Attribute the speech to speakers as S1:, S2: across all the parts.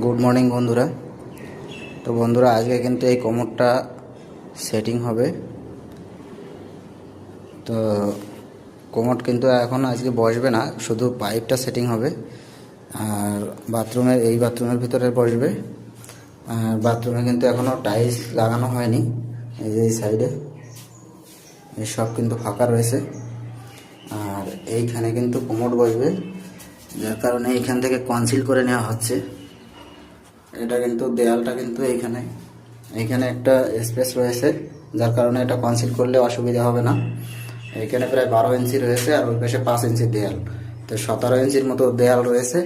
S1: Good morning বন্ধুরা। তো বন্ধুরা, আজকে কিন্তু এই কোমরটা সেটিং হবে। তো কোমর কিন্তু এখন আজকে বসবে না, শুধু পাইপটা সেটিং হবে। আর বাথরুমের ভিতরে বসবে। আর বাথরুমে কিন্তু এখনও টাইলস লাগানো হয়নি। এই যে এই সাইডে এই সব কিন্তু ফাঁকা রয়েছে। আর এইখানে কিন্তু কোমর বসবে, যার কারণে এইখান থেকে কনসিল করে নেওয়া হচ্ছে। এটা কিন্তু দেয়ালটা কিন্তু এইখানে একটা স্পেস রয়েছে, যার কারণে এটা কনসিল করলে অসুবিধা হবে না। এইখানে প্রায় 12 ইঞ্চি রয়েছে, আর ওই পাশে 5 ইঞ্চি দেয়াল, তো 17 ইঞ্চির মতো দেয়াল রয়েছে।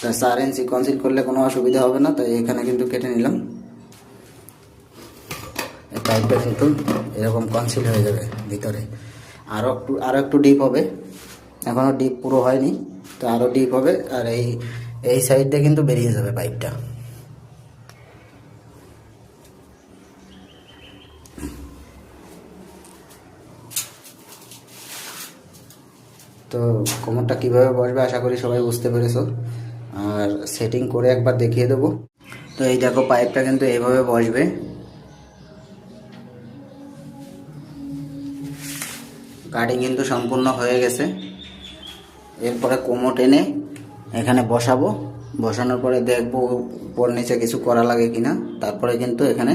S1: তাই 4 ইঞ্চি কনসিল করলে কোনো অসুবিধা হবে না, তাই এখানে কিন্তু কেটে নিলাম। এই পাইপটা কিন্তু এরকম কনসিল হয়ে যাবে ভিতরে। আরও একটু ডিপ হবে, এখনও ডিপ পুরো হয়নি, তো আরও ডিপ হবে। আর এই সাইড দিয়ে কিন্তু বেরিয়ে যাবে পাইপটা। তো কোমরটা কীভাবে বসবে আশা করি সবাই বুঝতে পেরেছো। আর সেটিং করে একবার দেখিয়ে দেবো। তো এই দেখো, পাইপটা কিন্তু এইভাবে বসবে। কাটিং কিন্তু সম্পূর্ণ হয়ে গেছে। এরপরে কোমর টেনে এখানে বসাবো। বসানোর পরে দেখবো উপর নিচে কিছু করা লাগে কিনা। তারপরে কিন্তু এখানে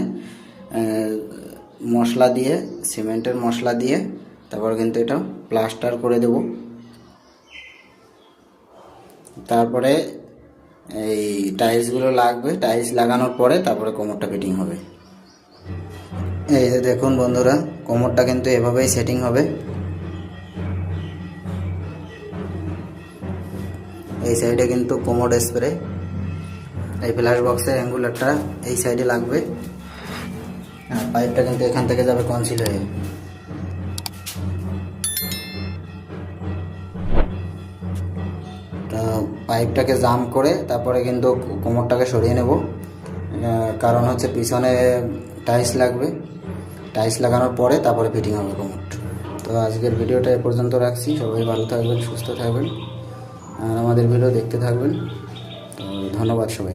S1: মশলা দিয়ে, সিমেন্টের মশলা দিয়ে তারপর কিন্তু এটা প্লাস্টার করে দেব। তারপরে এই টাইলসগুলো লাগবে, টাইলস লাগানোর পরে তারপরে কোমরটা ফিটিং হবে। এই যে দেখুন বন্ধুরা, কোমরটা কিন্তু এভাবেই সেটিং হবে। এই সাইডে কিন্তু কোমর স্প্রে, এই ফ্ল্যাশ বক্সের অ্যাঙ্গুলারটা এই সাইডে লাগবে। আর পাইপটা কিন্তু এখান থেকে যাবে কনসিল হয়ে। পাইপটাকে জাম করে তারপরে কিন্তু কোমরটাকে সরিয়ে নেব, কারণ হচ্ছে পিছনে টাইলস লাগবে। টাইলস লাগানোর পরে তারপরে ফিটিং হবে কোমর। তো আজকের ভিডিওটা এ পর্যন্ত রাখছি। সবাই ভালো থাকবেন, সুস্থ থাকবেন, আর আমাদের ভিডিও দেখতে থাকবেন। তো ধন্যবাদ সবাই।